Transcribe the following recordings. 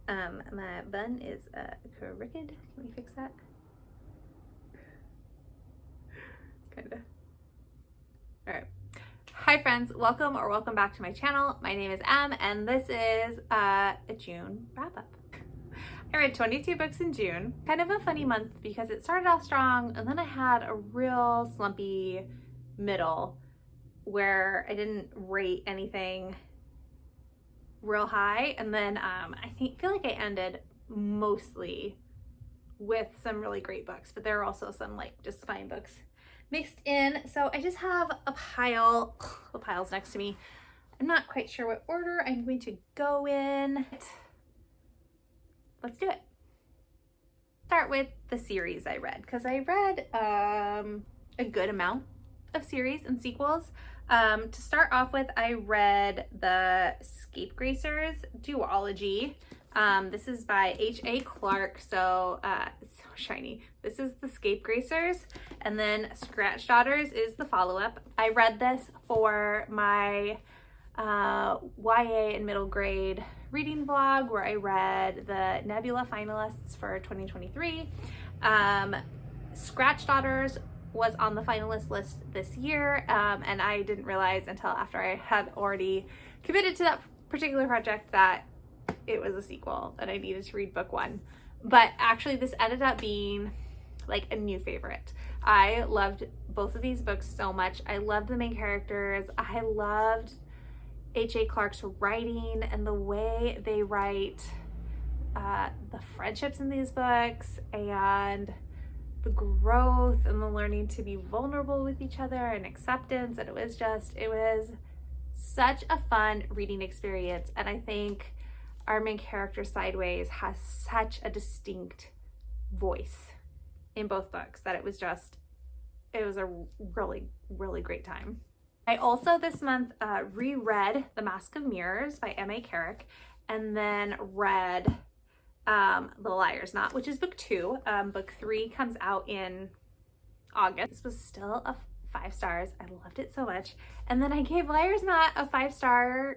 My bun is crooked. Can we fix that? Kinda. All right. Hi friends, welcome or welcome back to my channel. My name is Em and this is a June wrap up. I read 22 books in June. Kind of a funny month because it started off strong and then I had a real slumpy middle where I didn't rate anything real high, and then I feel like I ended mostly with some really great books, but there are also some like just fine books mixed in. So I just have a pile, the piles next to me. I'm not quite sure what order I'm going to go in. Let's do it. Start with the series I read, because I read a good amount of series and sequels. To start off with, I read the Scapegracers duology. This is by H.A. Clarke, so it's so shiny. This is the Scapegracers, and then Scratch Daughters is the follow-up. I read this for my YA and middle grade reading vlog where I read the Nebula finalists for 2023. Scratch Daughters was on the finalist list this year, and I didn't realize until after I had already committed to that particular project that it was a sequel and I needed to read book one. But actually this ended up being like a new favorite. I loved both of these books so much. I loved the main characters. I loved H.A. Clarke's writing and the way they write the friendships in these books and the growth and the learning to be vulnerable with each other and acceptance. And it was such a fun reading experience. And I think our main character Sideways has such a distinct voice in both books that it was a really, really great time. I also this month reread The Mask of Mirrors by M.A. Carrick, and then read The Liar's Knot, which is book 2. Book 3 comes out in August. This was still a 5 stars. I loved it so much. And then I gave Liar's Knot a 5-star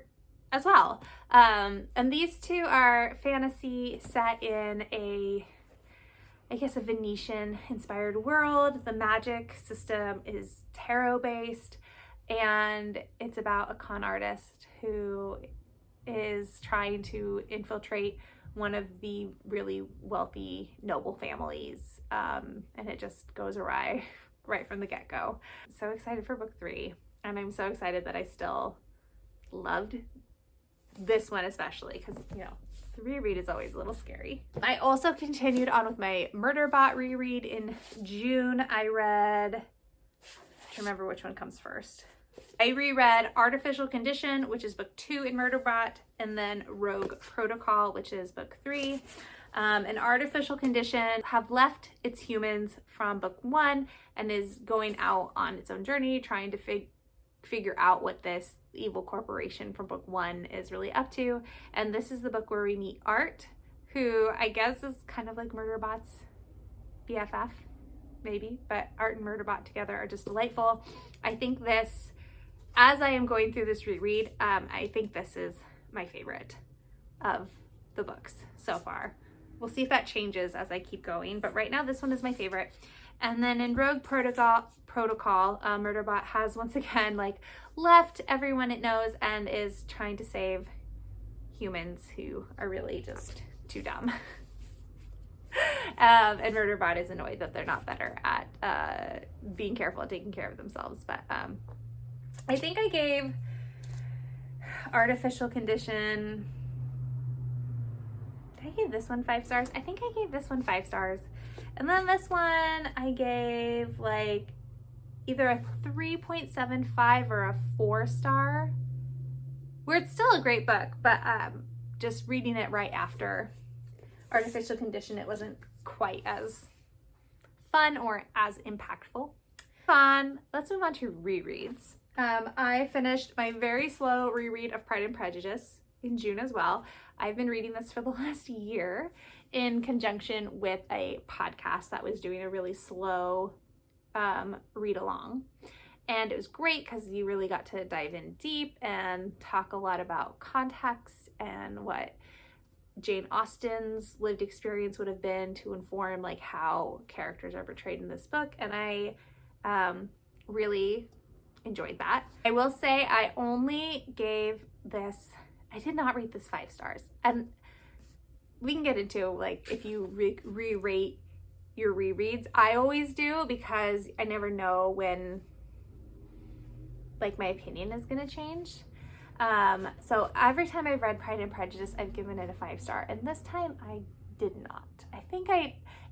as well. And these two are fantasy set in a Venetian inspired world. The magic system is tarot based, and it's about a con artist who is trying to infiltrate one of the really wealthy noble families, and it just goes awry right from the get-go. So excited for book 3, and I'm so excited that I still loved this one, especially because, you know, the reread is always a little scary. I also continued on with my Murderbot reread in June. I read, I remember which one comes first. I reread Artificial Condition, which is book 2 in Murderbot, and then Rogue Protocol, which is book 3. And Artificial Condition have left its humans from book 1 and is going out on its own journey, trying to figure out what this evil corporation from book 1 is really up to. And this is the book where we meet Art, who I guess is kind of like Murderbot's BFF, maybe, but Art and Murderbot together are just delightful. I think this, as I am going through this reread, I think this is my favorite of the books so far. We'll see if that changes as I keep going, but right now this one is my favorite. And then in Rogue Protocol, Murderbot has once again like left everyone it knows and is trying to save humans who are really just too dumb. And Murderbot is annoyed that they're not better at being careful and taking care of themselves. But I think I gave Artificial Condition, did I give this one 5 stars? I think I gave this one 5 stars. And then this one I gave like either a 3.75 or a 4-star, where it's still a great book, but just reading it right after Artificial Condition, it wasn't quite as fun or as impactful. Let's move on to rereads. I finished my very slow reread of Pride and Prejudice in June as well. I've been reading this for the last year in conjunction with a podcast that was doing a really slow read along. And it was great because you really got to dive in deep and talk a lot about context and what Jane Austen's lived experience would have been to inform like how characters are portrayed in this book, and I really enjoyed that. I will say I only gave this, I did not rate this 5 stars, and we can get into like if you re-rate your rereads. I always do, because I never know when like my opinion is gonna change. So every time I've read Pride and Prejudice, I've given it a 5 star, and this time I did not. I think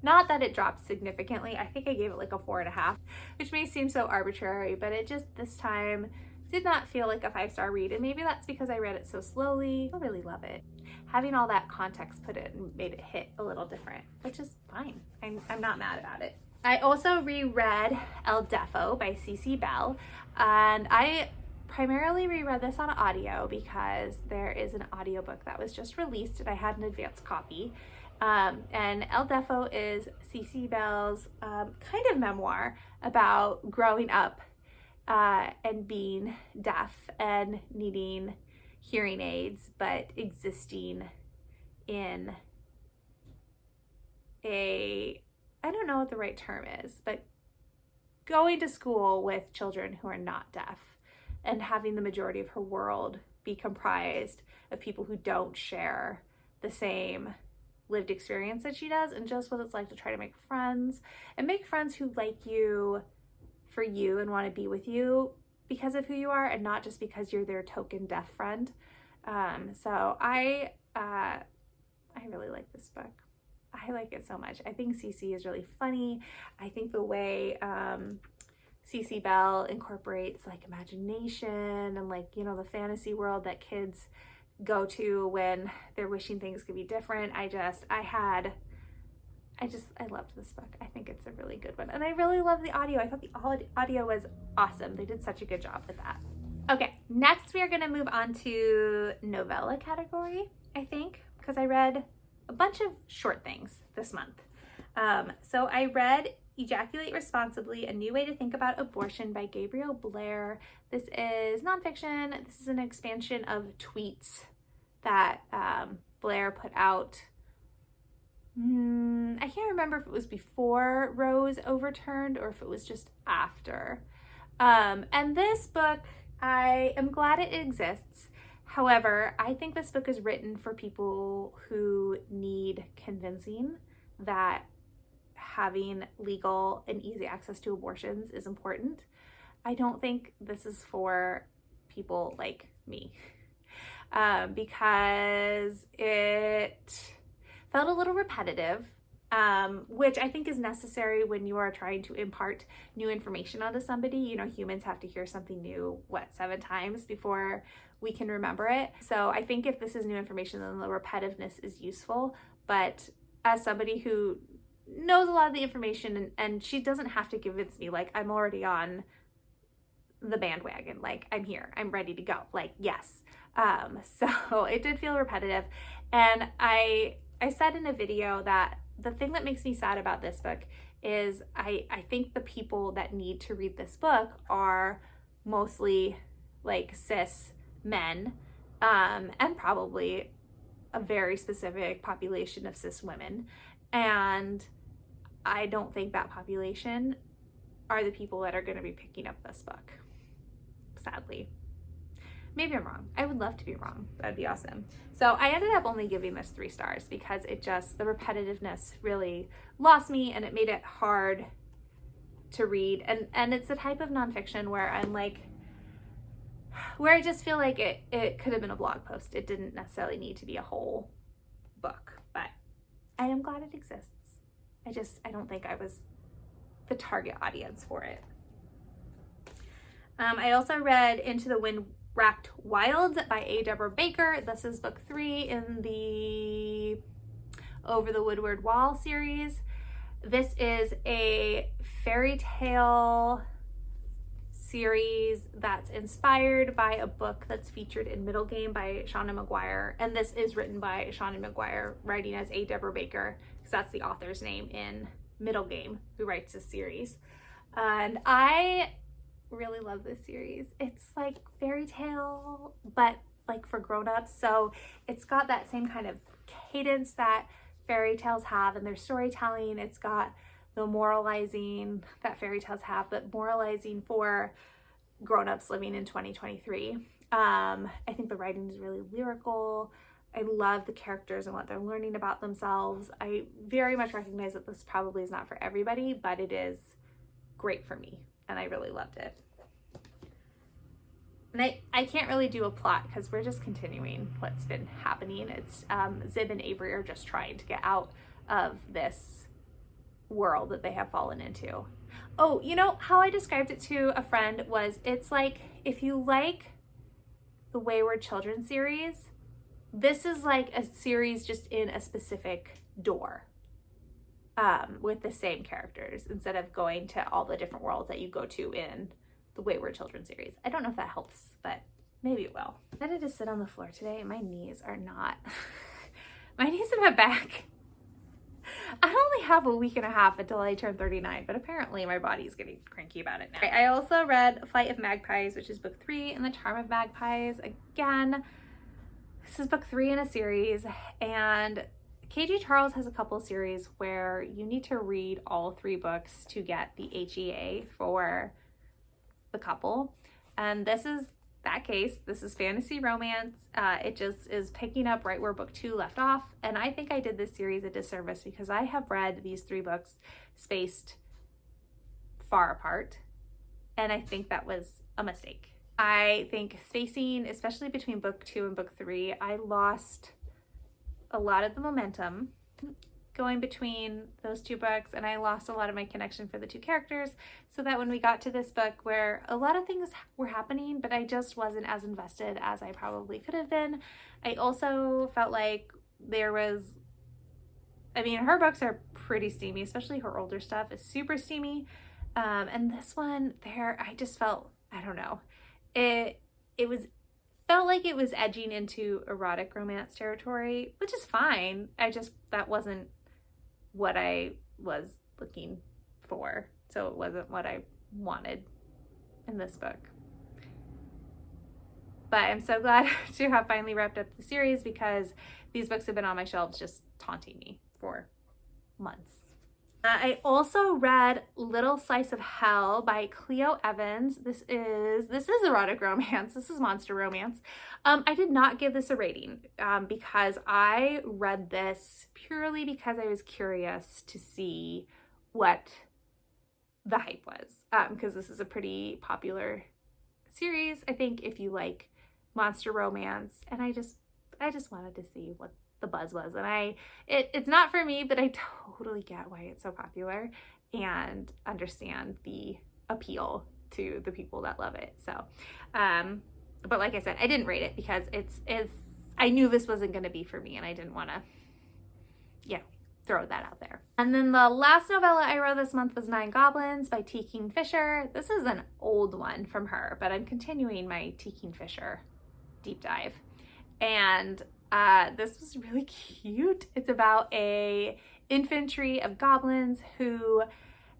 not that it dropped significantly, I think I gave it like a 4.5, which may seem so arbitrary, but it just this time did not feel like a 5-star read, and maybe that's because I read it so slowly. I really love it. Having all that context put in made it hit a little different, which is fine. I'm not mad about it. I also reread El Deafo by C.C. Bell, and I primarily reread this on audio because there is an audiobook that was just released and I had an advanced copy. And El Deafo is C.C. Bell's kind of memoir about growing up and being deaf and needing hearing aids, but existing in a, I don't know what the right term is, but going to school with children who are not deaf and having the majority of her world be comprised of people who don't share the same lived experience that she does, and just what it's like to try to make friends and make friends who like you for you and want to be with you because of who you are and not just because you're their token deaf friend. So I really like this book. I like it so much. I think CC is really funny. I think the way CC Bell incorporates like imagination and like, you know, the fantasy world that kids go to when they're wishing things could be different. I loved this book. I think it's a really good one. And I really love the audio. I thought the audio was awesome. They did such a good job with that. Okay, next we are gonna move on to novella category, I think, because I read a bunch of short things this month. So I read Ejaculate Responsibly, A New Way to Think About Abortion by Gabrielle Blair. This is nonfiction. This is an expansion of tweets that Blair put out. I can't remember if it was before Roe was overturned or if it was just after. And this book, I am glad it exists. However, I think this book is written for people who need convincing that having legal and easy access to abortions is important. I don't think this is for people like me, because it felt a little repetitive, which I think is necessary when you are trying to impart new information onto somebody. You know, humans have to hear something new, 7 times before we can remember it. So I think if this is new information, then the repetitiveness is useful. But as somebody who knows a lot of the information, and she doesn't have to convince me, like, I'm already on the bandwagon, like, I'm here, I'm ready to go, like, yes. So it did feel repetitive, and I said in a video that the thing that makes me sad about this book is I think the people that need to read this book are mostly like cis men, and probably a very specific population of cis women, and I don't think that population are the people that are going to be picking up this book, sadly. Maybe I'm wrong. I would love to be wrong. That'd be awesome. So I ended up only giving this 3 stars because it just, the repetitiveness really lost me and it made it hard to read. And it's the type of nonfiction where I'm like, where I just feel like it could have been a blog post. It didn't necessarily need to be a whole book, but I am glad it exists. I don't think I was the target audience for it. I also read Into the Wind-Wracked Wilde by A. Deborah Baker. This is book 3 in the Over the Woodward Wall series. This is a fairy tale series that's inspired by a book that's featured in Middle Game by Shauna McGuire, and this is written by Shauna McGuire, writing as A. Deborah Baker, because that's the author's name in Middle Game, who writes this series. And I really love this series. It's like fairy tale, but like for grown-ups, so it's got that same kind of cadence that fairy tales have in their storytelling. It's got the moralizing that fairy tales have, but moralizing for grown-ups living in 2023. I think the writing is really lyrical. I love the characters and what they're learning about themselves. I very much recognize that this probably is not for everybody, but it is great for me, and I really loved it. And I can't really do a plot because we're just continuing what's been happening. It's Zib and Avery are just trying to get out of this world that they have fallen into. Oh, you know how I described it to a friend was, it's like if you like the Wayward Children series, this is like a series just in a specific door with the same characters instead of going to all the different worlds that you go to in the Wayward Children series. I don't know if that helps, but maybe it will. I decided to sit on the floor today. My knees are not, my knees and my back. I only have a week and a half until I turn 39, but apparently my body's getting cranky about it now. I also read Flight of Magpies, which is book 3 in the Charm of Magpies. Again, this is book 3 in a series, and KG Charles has a couple series where you need to read all 3 books to get the HEA for the couple, and this is that case. This is fantasy romance. It just is picking up right where book 2 left off, and I think I did this series a disservice because I have read these 3 books spaced far apart, and I think that was a mistake. I think spacing, especially between book 2 and book 3, I lost a lot of the momentum going between those 2 books, and I lost a lot of my connection for the 2 characters, so that when we got to this book where a lot of things were happening, but I just wasn't as invested as I probably could have been. I also felt like there was, I mean, her books are pretty steamy, especially her older stuff is super steamy, and this one there, I just felt, I don't know, felt like it was edging into erotic romance territory, which is fine. That wasn't what I was looking for. So it wasn't what I wanted in this book. But I'm so glad to have finally wrapped up the series because these books have been on my shelves just taunting me for months. I also read Little Slice of Hell by Cleo Evans. This is erotic romance. This is monster romance. I did not give this a rating because I read this purely because I was curious to see what the hype was, because this is a pretty popular series, I think, if you like monster romance, and I just wanted to see what the buzz was, and it's not for me, but I totally get why it's so popular and understand the appeal to the people that love it. So but like I said, I didn't rate it because it's I knew this wasn't going to be for me, and I didn't want to throw that out there. And then the last novella I read this month was 9 Goblins by T. Kingfisher. This is an old one from her, but I'm continuing my T. Kingfisher deep dive, and this was really cute. It's about a infantry of goblins who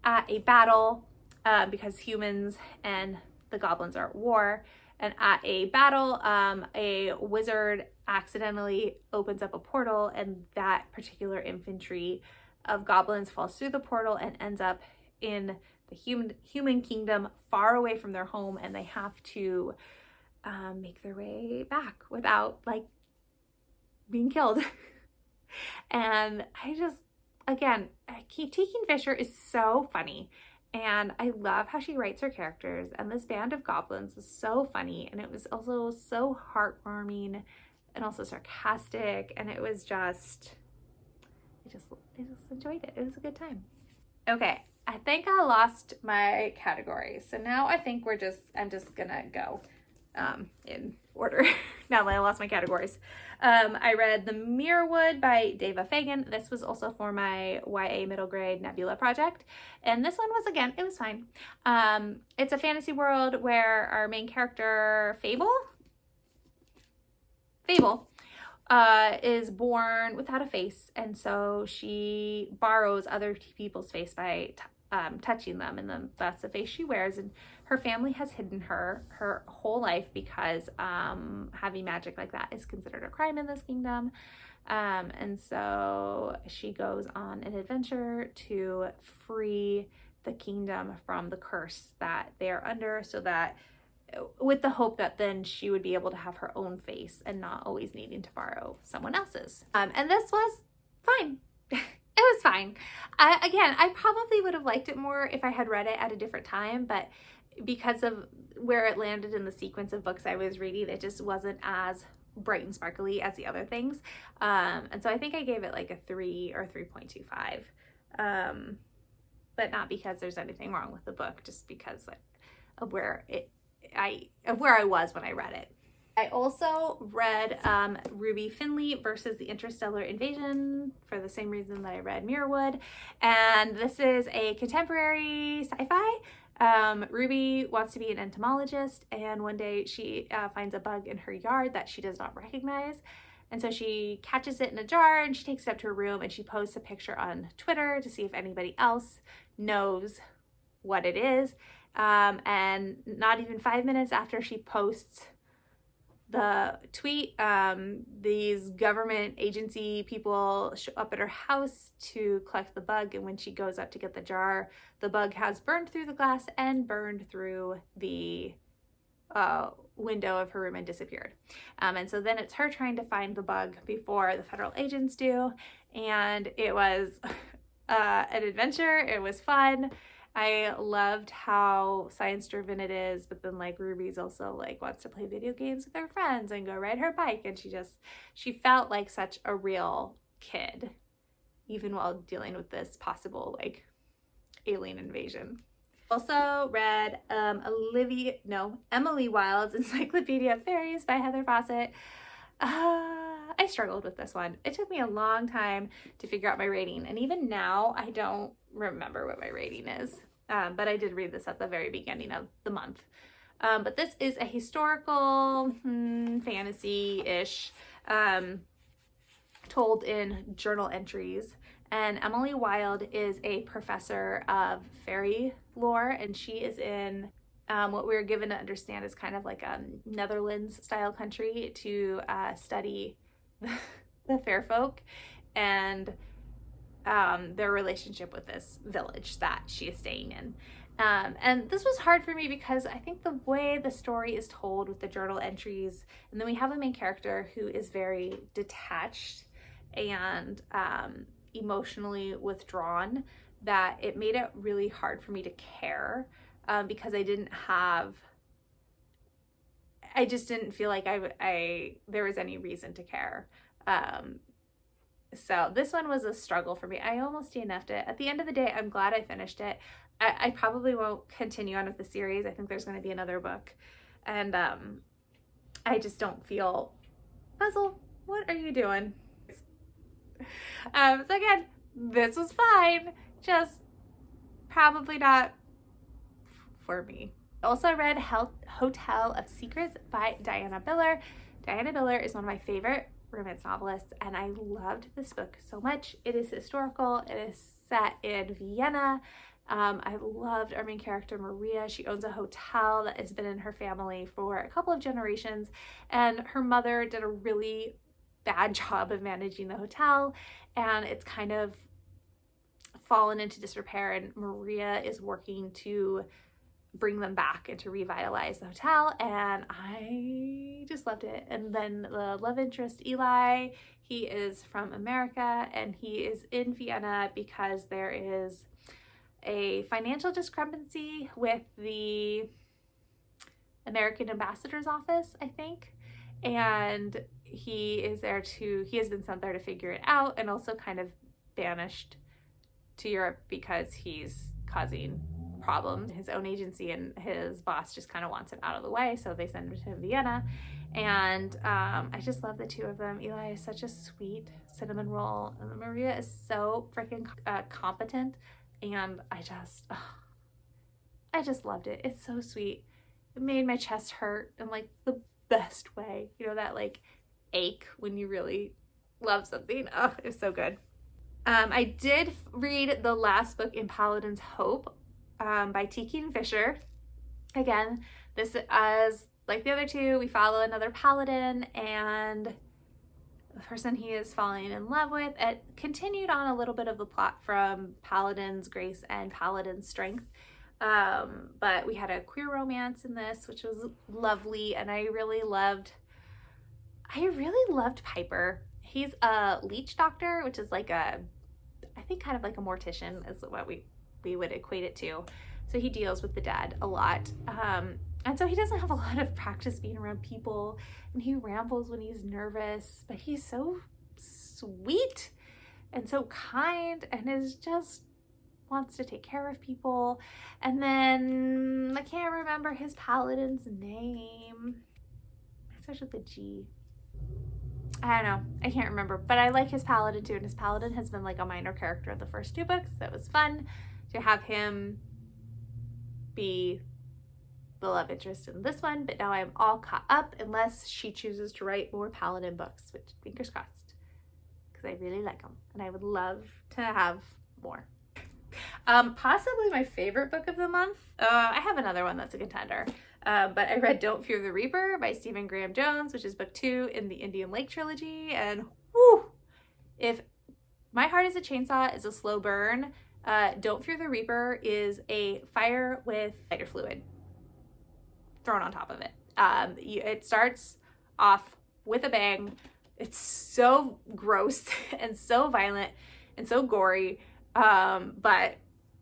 at a battle, because humans and the goblins are at war, and at a battle, a wizard accidentally opens up a portal, and that particular infantry of goblins falls through the portal and ends up in the human kingdom far away from their home, and they have to make their way back without being killed. And I just, again, T. Kingfisher is so funny, and I love how she writes her characters, and this band of goblins was so funny, and it was also so heartwarming and also sarcastic, and it was just, I just enjoyed it. It was a good time. Okay, I think I lost my categories, so now I think I'm just gonna go in order now that I lost my categories. I read The Mirrorwood by Deafo Fagan. This was also for my YA middle grade Nebula project, and this one was, again, it was fine. It's a fantasy world where our main character Fable is born without a face, and so she borrows other people's face by touching them, and that's the face she wears. And her family has hidden her whole life because having magic like that is considered a crime in this kingdom. And so she goes on an adventure to free the kingdom from the curse that they are under, so that with the hope that then she would be able to have her own face and not always needing to borrow someone else's. And this was fine. It was fine. Again, I probably would have liked it more if I had read it at a different time, but because of where it landed in the sequence of books I was reading, it just wasn't as bright and sparkly as the other things. And so I think I gave it like a 3 or 3.25. But not because there's anything wrong with the book, just because of where I was when I read it. I also read Ruby Finley versus the Interstellar Invasion for the same reason that I read Mirrorwood. And this is a contemporary sci-fi. Ruby wants to be an entomologist, and one day she finds a bug in her yard that she does not recognize. And so she catches it in a jar and she takes it up to her room and she posts a picture on Twitter to see if anybody else knows what it is. And not even 5 minutes after she posts the tweet, these government agency people show up at her house to collect the bug, and when she goes up to get the jar, the bug has burned through the glass and burned through the window of her room and disappeared. And so then it's her trying to find the bug before the federal agents do, and it was an adventure. It was fun. I loved how science-driven it is, but then like Ruby's also like wants to play video games with her friends and go ride her bike, and she felt like such a real kid, even while dealing with this possible like alien invasion. Also read Emily Wilde's Encyclopedia of Fairies by Heather Fawcett. I struggled with this one. It took me a long time to figure out my rating, and even now I don't remember what my rating is. But I did read this at the very beginning of the month. But this is a historical fantasy-ish told in journal entries. And Emily Wilde is a professor of fairy lore, and she is in what we were given to understand is kind of like a Netherlands style country to study the fair folk and their relationship with this village that she is staying in. And this was hard for me because I think the way the story is told with the journal entries, and then we have a main character who is very detached and emotionally withdrawn, that it made it really hard for me to care because I just didn't feel like there was any reason to care. So this one was a struggle for me. I almost DNF'd it. At the end of the day, I'm glad I finished it. I probably won't continue on with the series. I think there's going to be another book. And I just don't feel... Puzzle, what are you doing? So again, this was fine. Just probably not for me. Also read Hotel of Secrets by Diana Biller. Diana Biller is one of my favorite romance novelists, and I loved this book so much. It is historical. It is set in Vienna. I loved our main character, Maria. She owns a hotel that has been in her family for a couple of generations, and her mother did a really bad job of managing the hotel, and it's kind of fallen into disrepair, and Maria is working to bring them back and to revitalize the hotel, and I just loved it. And then the love interest, Eli, he is from America, and he is in Vienna because there is a financial discrepancy with the American ambassador's office, I think, and he has been sent there to figure it out, and also kind of banished to Europe because he's causing problems. His own agency and his boss just kind of wants him out of the way, so they send him to Vienna. And I just love the two of them. Eli is such a sweet cinnamon roll, and Maria is so freaking competent, and I just loved it. It's so sweet. It made my chest hurt in like the best way, you know, that like ache when you really love something. Oh, it's so good. I did read the last book in Paladins Hope by T. Fisher. Again, this, as like the other two, we follow another paladin, and the person he is falling in love with. It continued on a little bit of the plot from Paladin's Grace and Paladin's Strength. But we had a queer romance in this, which was lovely, and I really loved Piper. He's a leech doctor, which is like I think kind of like a mortician is what we would equate it to. So he deals with the dead a lot. And so he doesn't have a lot of practice being around people, and he rambles when he's nervous, but he's so sweet and so kind and is just wants to take care of people. And then I can't remember his paladin's name. It starts with a G. I don't know. I can't remember, but I like his paladin too. And his paladin has been like a minor character in the first 2 books. That was fun to have him be the love interest in this one. But now I'm all caught up unless she chooses to write more paladin books, which fingers crossed, because I really like them and I would love to have more. Possibly my favorite book of the month. I have another one that's a contender. But I read Don't Fear the Reaper by Stephen Graham Jones, which is book 2 in the Indian Lake trilogy. And whew, if My Heart is a Chainsaw is a slow burn, Don't Fear the Reaper is a fire with lighter fluid thrown on top of it. It starts off with a bang. It's so gross and so violent and so gory. But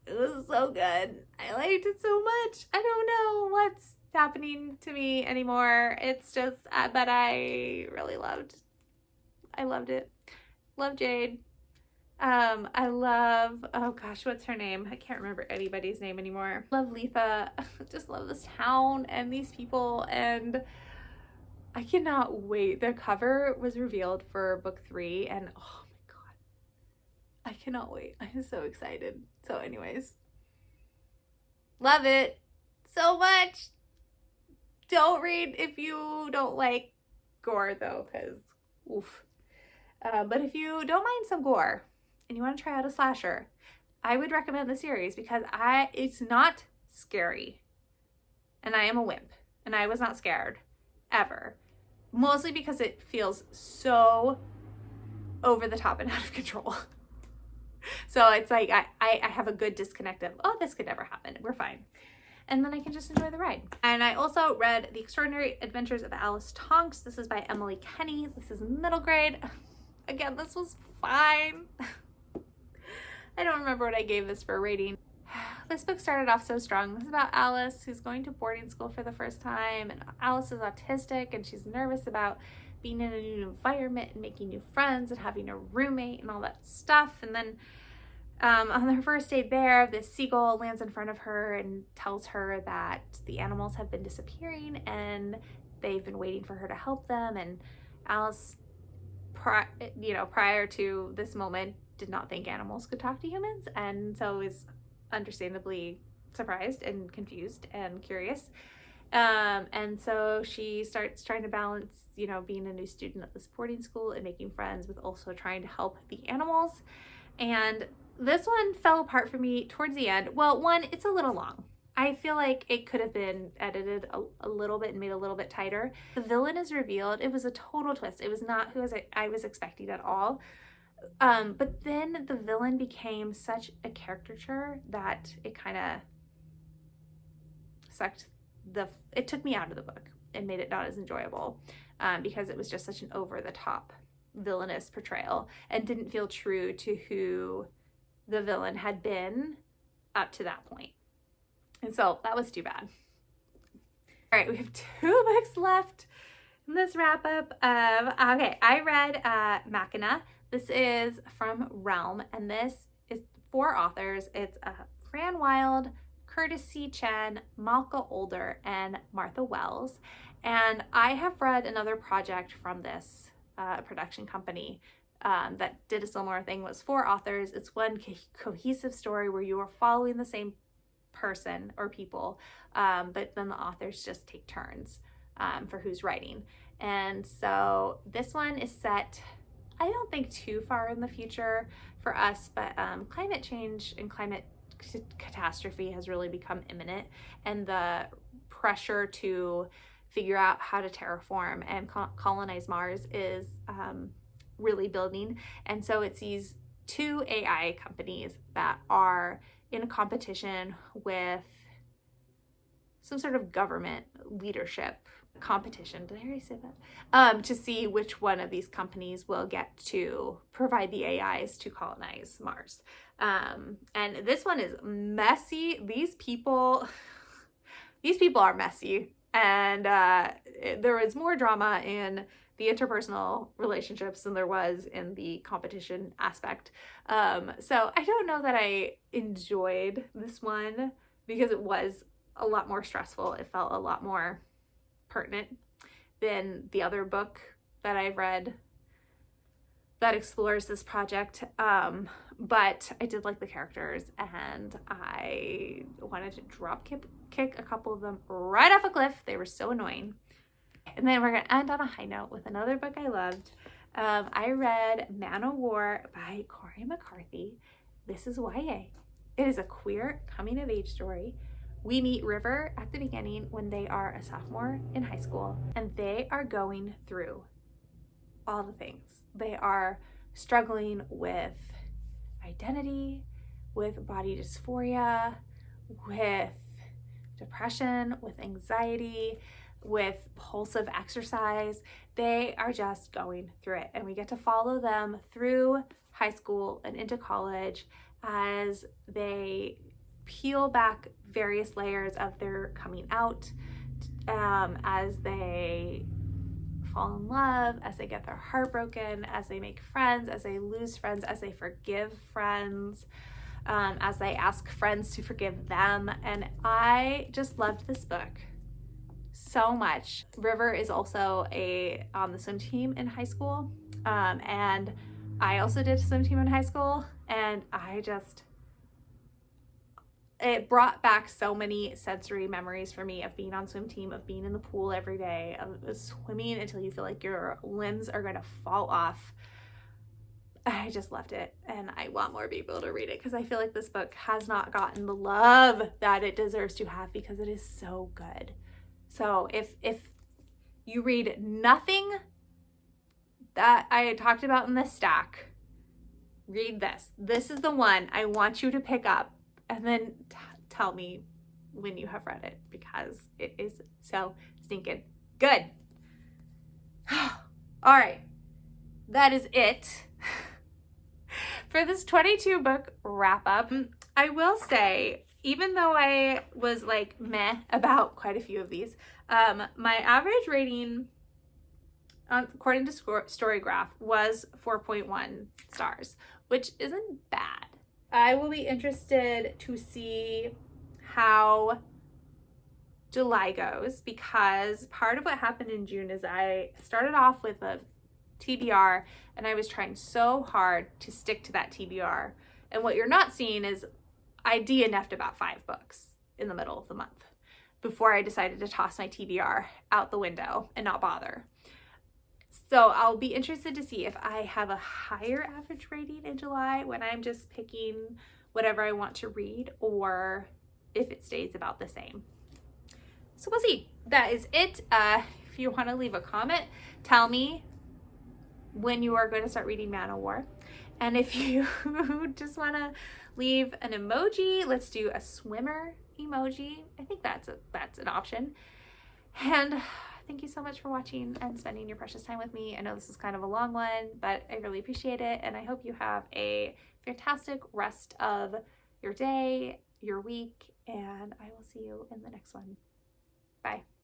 it was so good. I liked it so much. I don't know what's happening to me anymore. It's just, but I loved it. Love Jade. I love, oh gosh, what's her name? I can't remember anybody's name anymore. Love Letha. Just love this town and these people, and I cannot wait. The cover was revealed for book 3, and oh my god, I cannot wait. I'm so excited. So anyways, love it so much. Don't read if you don't like gore though, because oof. But if you don't mind some gore and you want to try out a slasher, I would recommend the series because it's not scary. And I am a wimp and I was not scared ever. Mostly because it feels so over the top and out of control. So it's like I have a good disconnect of, oh, this could never happen. We're fine. And then I can just enjoy the ride. And I also read The Extraordinary Adventures of Alice Tonks. This is by Emily Kenny. This is middle grade. Again, this was fine. I don't remember what I gave this for a rating. This book started off so strong. This is about Alice who's going to boarding school for the first time. And Alice is autistic and she's nervous about being in a new environment and making new friends and having a roommate and all that stuff. And then on her first day there, this seagull lands in front of her and tells her that the animals have been disappearing and they've been waiting for her to help them. And Alice, prior to this moment, did not think animals could talk to humans, and so is understandably surprised and confused and curious. And so she starts trying to balance, being a new student at this boarding school and making friends with also trying to help the animals. And this one fell apart for me towards the end. Well, one, it's a little long. I feel like it could have been edited a little bit and made a little bit tighter. The villain is revealed. It was a total twist. It was not who I was expecting at all. But then the villain became such a caricature that it kind of it took me out of the book and made it not as enjoyable, because it was just such an over-the-top villainous portrayal and didn't feel true to who the villain had been up to that point. And so that was too bad. All right, we have 2 books left in this wrap up. Okay, I read Makona. This is from Realm, and this is 4 authors. It's Fran Wilde, Curtis C. Chen, Malka Older, and Martha Wells. And I have read another project from this production company that did a similar thing. Was 4 authors. It's one cohesive story where you are following the same person or people, but then the authors just take turns for who's writing. And so this one is set, I don't think too far in the future for us, but climate change and climate catastrophe has really become imminent, and the pressure to figure out how to terraform and colonize Mars is really building. And so it's these two AI companies that are in a competition with some sort of government leadership competition. Did I already say that? To see which one of these companies will get to provide the AIs to colonize Mars. And this one is messy. These people are messy. And there is more drama in the interpersonal relationships than there was in the competition aspect. So I don't know that I enjoyed this one because it was a lot more stressful. It felt a lot more pertinent than the other book that I've read that explores this project. But I did like the characters, and I wanted to drop kick a couple of them right off a cliff. They were so annoying. And then we're going to end on a high note with another book I loved. I read Manowar by Corey McCarthy. This is YA. It is a queer coming-of-age story. We meet River at the beginning when they are a sophomore in high school, and they are going through all the things. They are struggling with identity, with body dysphoria, with depression, with anxiety, with compulsive exercise. They are just going through it, and we get to follow them through high school and into college as they peel back various layers of their coming out, as they fall in love, as they get their heart broken, as they make friends, as they lose friends, as they forgive friends, as they ask friends to forgive them. And I just loved this book so much. River is also on the swim team in high school, and I also did swim team in high school, and it brought back so many sensory memories for me of being on swim team, of being in the pool every day, of swimming until you feel like your limbs are going to fall off. I just loved it, and I want more people to read it because I feel like this book has not gotten the love that it deserves to have because it is so good. So if you read nothing that I talked about in this stack, read this. This is the one I want you to pick up, and then tell me when you have read it because it is so stinking good. All right, that is it for this 22 book wrap up. I will say, even though I was like meh about quite a few of these, my average rating, according to Storygraph, was 4.1 stars, which isn't bad. I will be interested to see how July goes, because part of what happened in June is I started off with a TBR and I was trying so hard to stick to that TBR. And what you're not seeing is I DNF'd about 5 books in the middle of the month before I decided to toss my TBR out the window and not bother. So I'll be interested to see if I have a higher average rating in July when I'm just picking whatever I want to read, or if it stays about the same. So we'll see. That is it. If you want to leave a comment, tell me when you are going to start reading Manowar. And if you just want to leave an emoji, let's do a swimmer emoji. I think that's an option. And thank you so much for watching and spending your precious time with me. I know this is kind of a long one, but I really appreciate it. And I hope you have a fantastic rest of your day, your week, and I will see you in the next one. Bye.